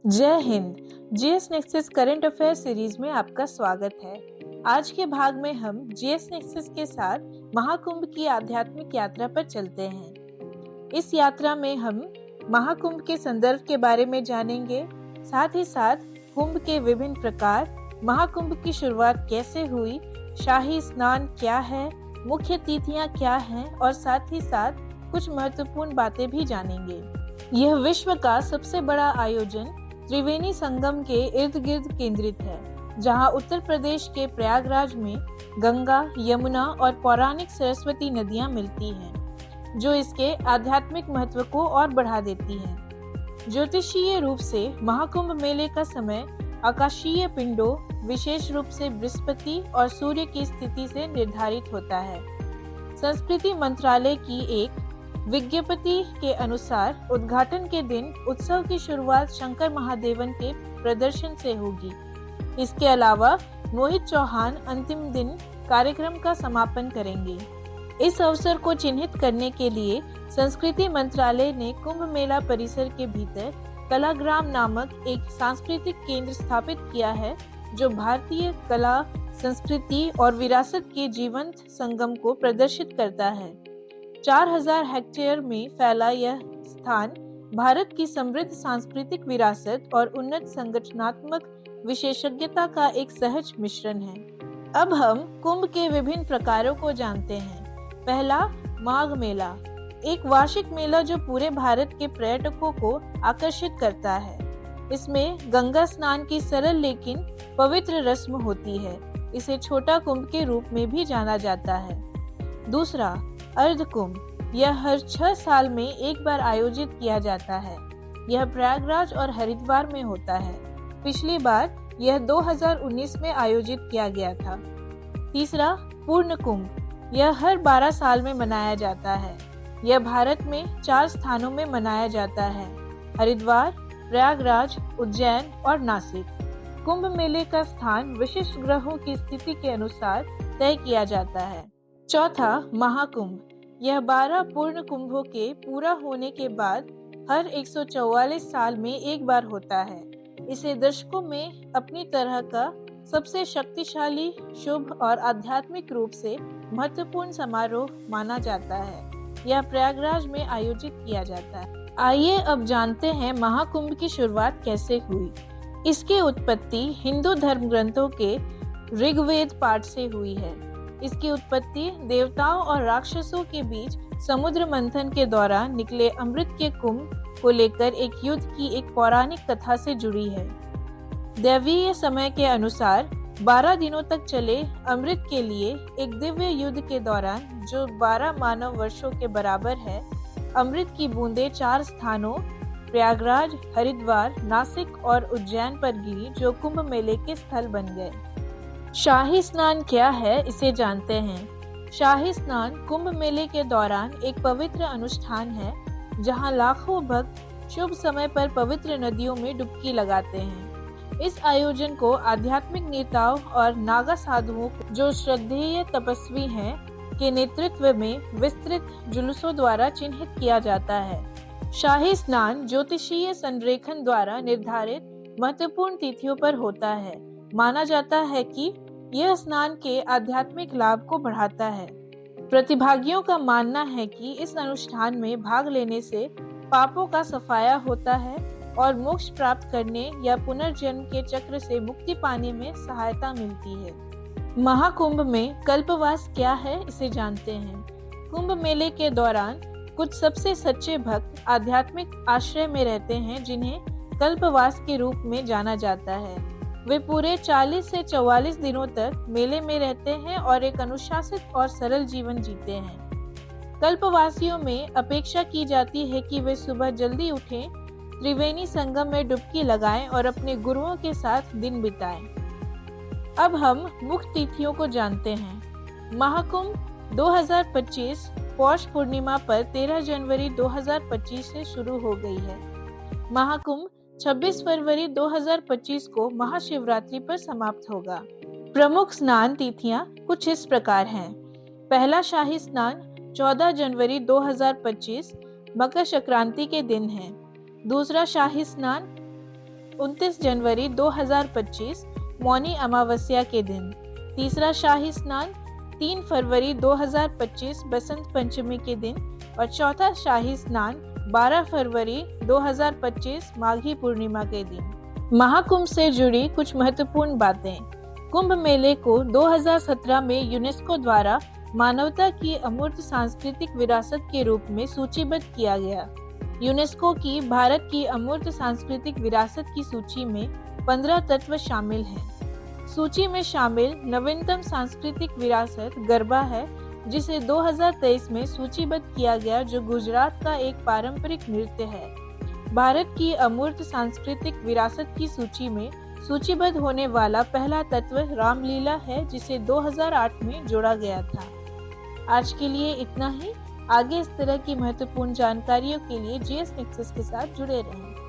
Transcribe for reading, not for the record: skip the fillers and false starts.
जय Hind. GS nexus current affair series में आपका स्वागत है। आज के भाग में हम जीएस नेक्सस के साथ महाकुंभ की आध्यात्मिक यात्रा पर चलते हैं। इस यात्रा में हम महाकुंभ के संदर्भ के बारे में जानेंगे, साथ ही साथ कुंभ के विभिन्न प्रकार, महाकुंभ की शुरुआत कैसे हुई, शाही स्नान क्या है, मुख्य तिथियां क्या हैं और साथ ही साथ कुछ महत्वपूर्ण बातें भी जानेंगे। यह विश्व का सबसे बड़ा आयोजन त्रिवेणी संगम के इर्द गिर्द केंद्रित है, जहां उत्तर प्रदेश के प्रयागराज में गंगा, यमुना और पौराणिक सरस्वती नदियां मिलती हैं, जो इसके आध्यात्मिक महत्व को और बढ़ा देती हैं। ज्योतिषीय रूप से महाकुंभ मेले का समय आकाशीय पिंडों, विशेष रूप से बृहस्पति और सूर्य की स्थिति से निर्धारित होता है। संस्कृति मंत्रालय की एक विज्ञप्ति के अनुसार उद्घाटन के दिन उत्सव की शुरुआत शंकर महादेवन के प्रदर्शन से होगी। इसके अलावा मोहित चौहान अंतिम दिन कार्यक्रम का समापन करेंगे। इस अवसर को चिन्हित करने के लिए संस्कृति मंत्रालय ने कुंभ मेला परिसर के भीतर कलाग्राम नामक एक सांस्कृतिक केंद्र स्थापित किया है, जो भारतीय कला, संस्कृति और विरासत के जीवंत संगम को प्रदर्शित करता है। 4000 हेक्टेयर में फैला यह स्थान भारत की समृद्ध सांस्कृतिक विरासत और उन्नत संगठनात्मक विशेषज्ञता का एक सहज मिश्रण है। अब हम कुंभ के विभिन्न प्रकारों को जानते हैं। पहला, माघ मेला, एक वार्षिक मेला जो पूरे भारत के पर्यटकों को आकर्षित करता है। इसमें गंगा स्नान की सरल लेकिन पवित्र रस्म होती है। इसे छोटा कुंभ के रूप में भी जाना जाता है। दूसरा, अर्ध कुंभ, यह हर 6 साल में एक बार आयोजित किया जाता है। यह प्रयागराज और हरिद्वार में होता है। पिछली बार यह 2019 में आयोजित किया गया था। तीसरा, पूर्ण कुंभ, यह हर 12 साल में मनाया जाता है। यह भारत में 4 स्थानों में मनाया जाता है: हरिद्वार, प्रयागराज, उज्जैन और नासिक। कुंभ मेले का स्थान विशिष्ट ग्रहों की स्थिति के अनुसार तय किया जाता है। चौथा, महाकुंभ, यह 12 पूर्ण कुंभों के पूरा होने के बाद हर 144 साल में एक बार होता है। इसे दशकों में अपनी तरह का सबसे शक्तिशाली, शुभ और आध्यात्मिक रूप से महत्वपूर्ण समारोह माना जाता है। यह प्रयागराज में आयोजित किया जाता है। आइए अब जानते हैं महाकुंभ की शुरुआत कैसे हुई। इसकी उत्पत्ति हिंदू धर्म ग्रंथों के ऋग्वेद पाठ से हुई है। इसकी उत्पत्ति देवताओं और राक्षसों के बीच समुद्र मंथन के दौरान निकले अमृत के कुंभ को लेकर एक युद्ध की एक पौराणिक कथा से जुड़ी है। दैवीय समय के अनुसार 12 दिनों तक चले अमृत के लिए एक दिव्य युद्ध के दौरान, जो 12 मानव वर्षों के बराबर है, अमृत की बूंदें 4 स्थानों प्रयागराज, हरिद्वार, नासिक और उज्जैन पर गिरी, जो कुंभ मेले के स्थल बन गए। शाही स्नान क्या है, इसे जानते हैं। शाही स्नान कुंभ मेले के दौरान एक पवित्र अनुष्ठान है, जहां लाखों भक्त शुभ समय पर पवित्र नदियों में डुबकी लगाते हैं। इस आयोजन को आध्यात्मिक नेताओं और नागा साधुओं, जो श्रद्धेय तपस्वी हैं, के नेतृत्व में विस्तृत जुलूसों द्वारा चिन्हित किया जाता है। शाही स्नान ज्योतिषीय संरेखन द्वारा निर्धारित महत्वपूर्ण तिथियों पर होता है। माना जाता है कि यह स्नान के आध्यात्मिक लाभ को बढ़ाता है। प्रतिभागियों का मानना है कि इस अनुष्ठान में भाग लेने से पापों का सफाया होता है और मोक्ष प्राप्त करने या पुनर्जन्म के चक्र से मुक्ति पाने में सहायता मिलती है। महाकुंभ में कल्पवास क्या है, इसे जानते हैं। कुंभ मेले के दौरान कुछ सबसे सच्चे भक्त आध्यात्मिक आश्रय में रहते हैं, जिन्हें कल्पवास के रूप में जाना जाता है। वे पूरे 40 से 44 दिनों तक मेले में रहते हैं और एक अनुशासित और सरल जीवन जीते हैं। कल्पवासियों में अपेक्षा की जाती है कि वे सुबह जल्दी उठें, त्रिवेणी संगम में डुबकी लगाएं और अपने गुरुओं के साथ दिन बिताएं। अब हम मुख्य तिथियों को जानते हैं। महाकुंभ 2025 पौष पूर्णिमा पर 13 जनवरी 2025 से शुरू हो गई है। महाकुंभ 26 फरवरी 2025 को महाशिवरात्रि पर समाप्त होगा। प्रमुख स्नान तिथियां कुछ इस प्रकार हैं। पहला शाही स्नान 14 जनवरी 2025 मकर संक्रांति के दिन है। दूसरा शाही स्नान 29 जनवरी 2025 मौनी अमावस्या के दिन। तीसरा शाही स्नान 3 फरवरी 2025 बसंत पंचमी के दिन और चौथा शाही स्नान 12 फरवरी 2025 माघी पूर्णिमा के दिन। महाकुंभ से जुड़ी कुछ महत्वपूर्ण बातें। कुंभ मेले को 2017 में यूनेस्को द्वारा मानवता की अमूर्त सांस्कृतिक विरासत के रूप में सूचीबद्ध किया गया। यूनेस्को की भारत की अमूर्त सांस्कृतिक विरासत की सूची में 15 तत्व शामिल हैं। सूची में शामिल नवीनतम सांस्कृतिक विरासत गरबा है, जिसे 2023 में सूचीबद्ध किया गया, जो गुजरात का एक पारंपरिक नृत्य है। भारत की अमूर्त सांस्कृतिक विरासत की सूची में सूचीबद्ध होने वाला पहला तत्व रामलीला है, जिसे 2008 में जोड़ा गया था। आज के लिए इतना ही। आगे इस तरह की महत्वपूर्ण जानकारियों के लिए जीएस नेक्सस के साथ जुड़े रहें।